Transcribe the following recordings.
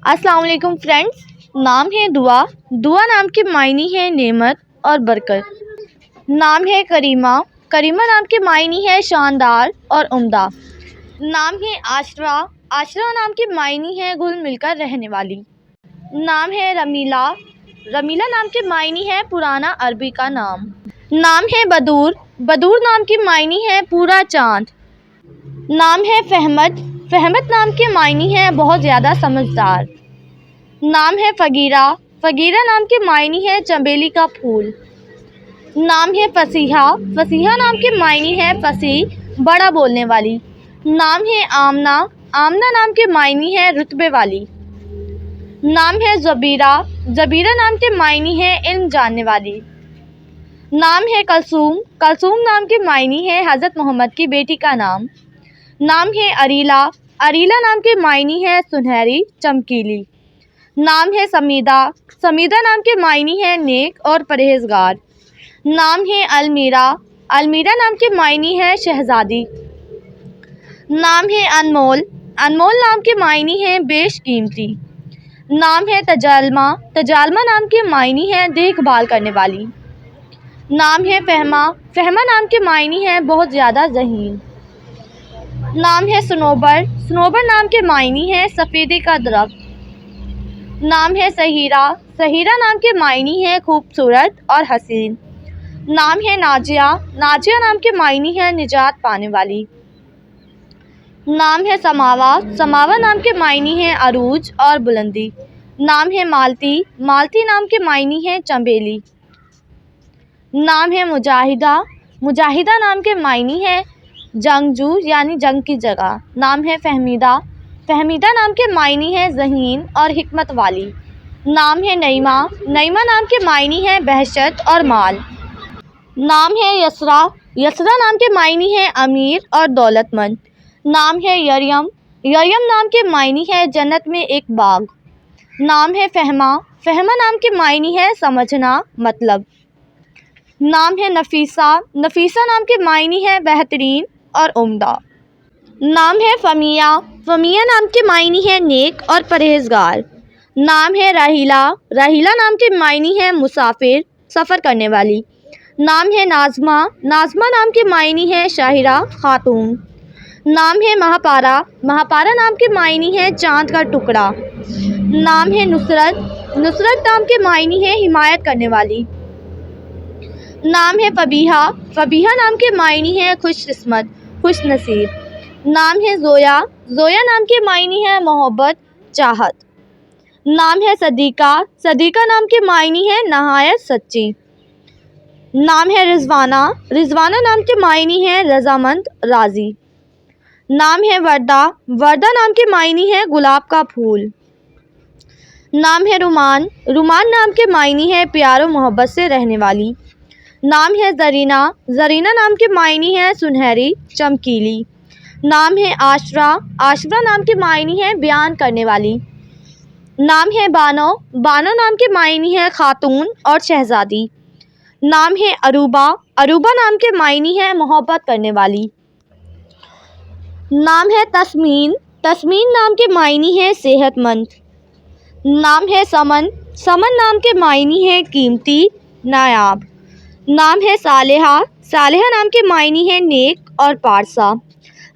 السلام علیکم فرینڈس، نام ہے دعا۔ دعا نام کے معنی ہے نعمت اور برکت۔ نام ہے کریمہ۔ کریمہ نام کے معنی ہے شاندار اور عمدہ۔ نام ہے عاشرہ۔ عاشرہ نام کے معنی ہے گھل مل کر رہنے والی۔ نام ہے رمیلہ۔ رمیلہ نام کے معنی ہے پرانا عربی کا نام۔ نام ہے بدور۔ بدور نام کے معنی ہے پورا چاند۔ نام ہے فہمت۔ فہمت نام کے معنی ہے بہت زیادہ سمجھدار۔ نام ہے فگیرہ۔ فگیرہ نام کے معنی ہے چنبیلی کا پھول۔ نام ہے فصیحہ۔ فصیحہ نام کے معنی ہے فصیح، بڑا بولنے والی۔ نام ہے آمنہ۔ آمنہ نام کے معنی ہے رتبے والی۔ نام ہے زبیرہ۔ زبیرہ نام کے معنی ہے علم جاننے والی۔ نام ہے کلثوم۔ کلثوم نام کے معنی ہے حضرت محمد کی بیٹی کا نام۔ نام ہے اریلہ۔ اریلہ نام کے معنی ہے سنہری، چمکیلی۔ نام ہے سمیدہ۔ سمیدہ نام کے معنی ہے نیک اور پرہیزگار۔ نام ہے المیرہ۔ المیرہ نام کے معنی ہے شہزادی۔ نام ہے انمول۔ انمول نام کے معنی ہے بیش قیمتی۔ نام ہے تجالمہ۔ تجالمہ نام کے معنی ہے دیکھ بھال کرنے والی۔ نام ہے فہمہ۔ فہمہ نام کے معنی ہے بہت زیادہ ذہین۔ نام ہے صنوبر۔ صنوبر نام کے معنی ہے سفیدے کا درخت۔ نام ہے سہیرہ۔ سہیرہ نام کے معنی ہے خوبصورت اور حسین۔ نام ہے ناجیہ۔ ناجیہ نام کے معنی ہے نجات پانے والی۔ نام ہے سماوہ۔ سماوہ نام کے معنی ہے عروج اور بلندی۔ نام ہے مالتی۔ مالتی نام کے معنی ہے چنبیلی۔ نام ہے مجاہدہ۔ مجاہدہ نام کے معنی ہے جنگجو یعنی جنگ کی جگہ۔ نام ہے فہمیدہ۔ فہمیدہ نام کے معنی ہے ذہین اور حکمت والی۔ نام ہے نعیمہ۔ نعیمہ نام کے معنی ہے بہشت اور مال۔ نام ہے یسریٰ۔ یسریٰ نام کے معنی ہے امیر اور دولت مند۔ نام ہے یم۔ یم نام کے معنی ہے جنت میں ایک باغ۔ نام ہے فہمہ۔ فہمہ نام کے معنی ہے سمجھنا، مطلب۔ نام ہے نفیسہ۔ نفیسہ نام کے معنی ہے بہترین اور عمدہ۔ نام ہے فمیہ۔ فمیہ نام کے معنی ہے نیک اور پرہیزگار۔ نام ہے راحیلہ۔ راحیلہ نام کے معنی ہے مسافر، سفر کرنے والی۔ نام ہے ناظمہ۔ ناظمہ نام کے معنی ہے شاعرہ، خاتون۔ نام ہے مہاپارہ۔ مہاپارہ نام کے معنی ہے چاند کا ٹکڑا۔ نام ہے نصرت۔ نصرت نام کے معنی ہے حمایت کرنے والی۔ نام ہے فبیہہ۔ فبیہہ نام کے معنی ہے خوش قسمت، خوش نصیب۔ نام ہے زویا۔ زویا نام کے معنی ہے محبت، چاہت۔ نام ہے صدیقہ۔ صدیقہ نام کے معنی ہے نہایت سچی۔ نام ہے رضوانہ۔ رضوانہ نام کے معنی ہے رضامند، راضی۔ نام ہے وردہ۔ وردہ نام کے معنی ہے گلاب کا پھول۔ نام ہے رومان۔ رومان نام کے معنی ہے پیار و محبت سے رہنے والی۔ نام ہے زرینہ۔ زرینہ نام کے معنی ہے سنہری، چمکیلی۔ نام ہے عاشرہ۔ عاشرہ نام کے معنی ہے بیان کرنے والی۔ نام ہے بانو۔ بانو نام کے معنی ہے خاتون اور شہزادی۔ نام ہے عروبہ۔ عروبہ نام کے معنی ہے محبت کرنے والی۔ نام ہے تسمین۔ تسمین نام کے معنی ہے صحت مند۔ نام ہے سمن۔ سمن نام کے معنی ہے قیمتی، نایاب۔ نام ہے صالحہ۔ صالحہ نام کے معنی ہے نیک اور پارسا۔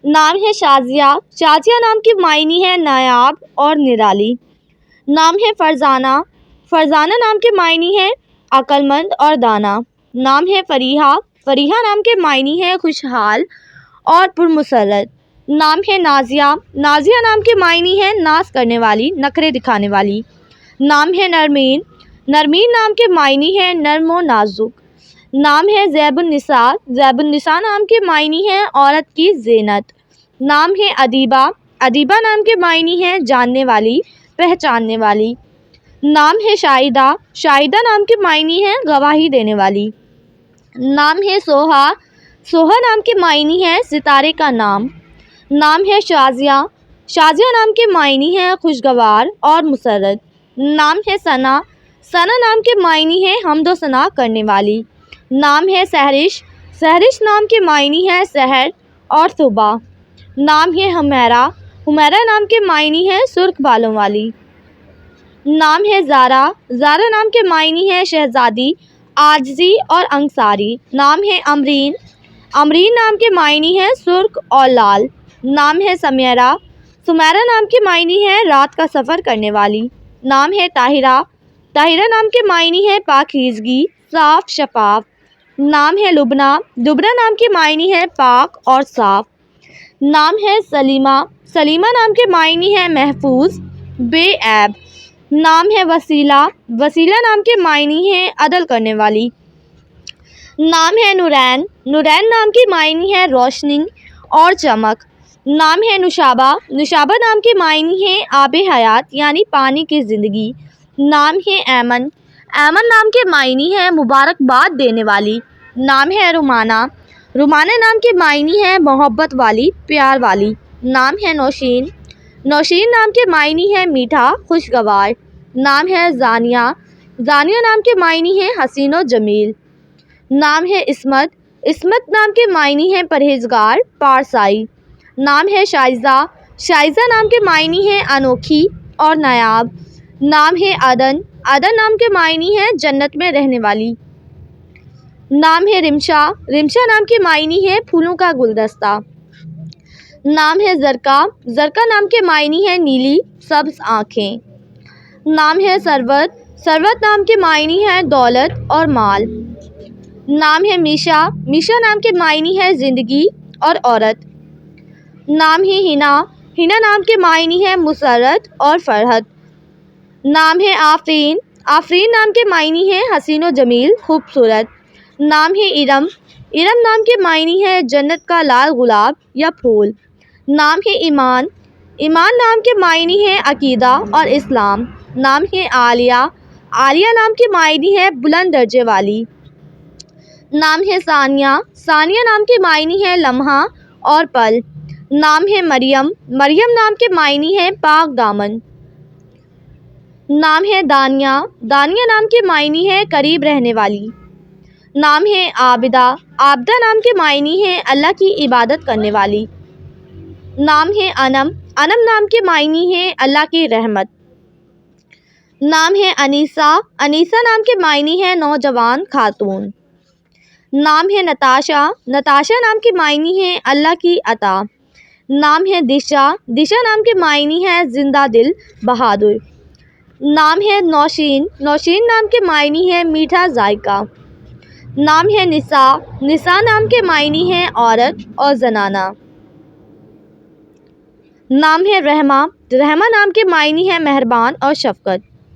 نام ہے شازیہ۔ شازیہ نام کے معنی ہے نایاب اور نرالی۔ نام ہے فرزانہ۔ فرزانہ نام کے معنی ہے عقل مند اور دانا۔ نام ہے فریحہ۔ فریحہ نام کے معنی ہے خوشحال اور پرمسرت۔ نام ہے نازیہ۔ نازیہ نام کے معنی ہے ناز کرنے والی، نخرے دکھانے والی۔ نام ہے نرمین۔ نرمین نام کے معنی ہے نرم و نازک۔ نام ہے زیب النساء۔ زیب النساء نام کے معنی ہے عورت کی زینت۔ نام ہے ادیبہ۔ ادیبہ نام کے معنی ہے جاننے والی، پہچاننے والی۔ نام ہے شاہدہ۔ شاہدہ نام کے معنی ہے گواہی دینے والی۔ نام ہے سوہا۔ سوہا نام کے معنی ہے ستارے کا نام۔ نام ہے شازیہ۔ شازیہ نام کے معنی ہے خوشگوار اور مسرت۔ نام ہے ثنا۔ ثنا نام کے معنی ہے حمد و ثنا کرنے والی۔ نام ہے سحرش۔ سحرش نام کے معنی ہے سحر اور صبح۔ نام ہے حمیرہ۔ حمیرہ نام کے معنی ہے سرخ بالوں والی۔ نام ہے زارا، زارا نام کے معنی ہے شہزادی، عاجزی اور انکساری۔ نام ہے امرین، امرین نام کے معنی ہے سرخ اور لال۔ نام ہے سمیرہ، سمیرہ نام کے معنی ہے رات کا سفر کرنے والی۔ نام ہے طاہرہ، طاہرہ نام کے معنی ہے پاکیزگی، صاف شفاف۔ نام ہے لبنہ، لبنہ نام کے معنی ہے پاک اور صاف۔ نام ہے سلیمہ، سلیمہ نام کے معنی ہے محفوظ، بے عیب۔ نام ہے وسیلہ، وسیلہ نام کے معنی ہے عدل کرنے والی۔ نام ہے نورین، نورین نام کے معنی ہے روشنی اور چمک۔ نام ہے نشابہ، نشابہ نام کے معنی ہے آب حیات یعنی پانی کی زندگی۔ نام ہے ایمن، ایمن نام کے معنی ہے مبارکباد دینے والی۔ نام ہے رومانہ، رومانہ نام کے معنی ہے محبت والی، پیار والی۔ نام ہے نوشین، نوشین نام کے معنی ہے میٹھا، خوشگوار۔ نام ہے زانیہ، زانیہ نام کے معنی ہے حسین و جمیل۔ نام ہے عصمت، عصمت نام کے معنی ہے پرہیزگار، پارسائی۔ نام ہے شائزہ، شائزہ نام کے معنی ہے انوکھی اور نایاب۔ نام ہے عدن، عدن نام کے معنی ہے جنت میں رہنے والی۔ نام ہے رمشا، رمشا نام کے معنی ہے پھولوں کا گلدستہ۔ نام ہے زرقا، زرقا نام کے معنی ہے نیلی سبز آنکھیں۔ نام ہے ثروت، ثروت نام کے معنی ہے دولت اور مال۔ نام ہے میشا، میشا نام کے معنی ہے زندگی اور عورت۔ نام ہے ہنا، ہنا نام کے معنی ہے مسرت اور فرحت۔ نام ہے آفرین، آفرین نام کے معنی ہے حسین و جمیل، خوبصورت۔ نام ہے ارم، ارم نام کے معنی ہے جنت کا لال گلاب یا پھول۔ نام ہے ایمان، ایمان نام کے معنی ہے عقیدہ اور اسلام۔ نام ہے عالیہ، عالیہ نام کے معنی ہے بلند درجے والی۔ نام ہے ثانیہ، ثانیہ نام کے معنی ہے لمحہ اور پل۔ نام ہے مریم، مریم نام کے معنی ہے پاک دامن۔ نام ہے دانیہ، دانیہ نام کے معنی ہے قریب رہنے والی۔ نام ہے عابدہ، عابدہ نام کے معنی ہے اللہ کی عبادت کرنے والی۔ نام ہے انم، انم نام کے معنی ہے اللہ کی رحمت۔ نام ہے انیسہ، انیسہ نام کے معنی ہے نوجوان خاتون۔ نام ہے نتاشا، نتاشا نام کے معنی ہے اللہ کی عطا۔ نام ہے دشا، دشا نام کے معنی ہے زندہ دل، بہادر۔ نام ہے نوشین، نوشین نام کے معنی ہے میٹھا ذائقہ۔ نام ہے نساء، نساء نام کے معنی ہے عورت اور زنانہ۔ نام ہے رحمہ، رحمہ نام کے معنی ہے مہربان اور شفقت۔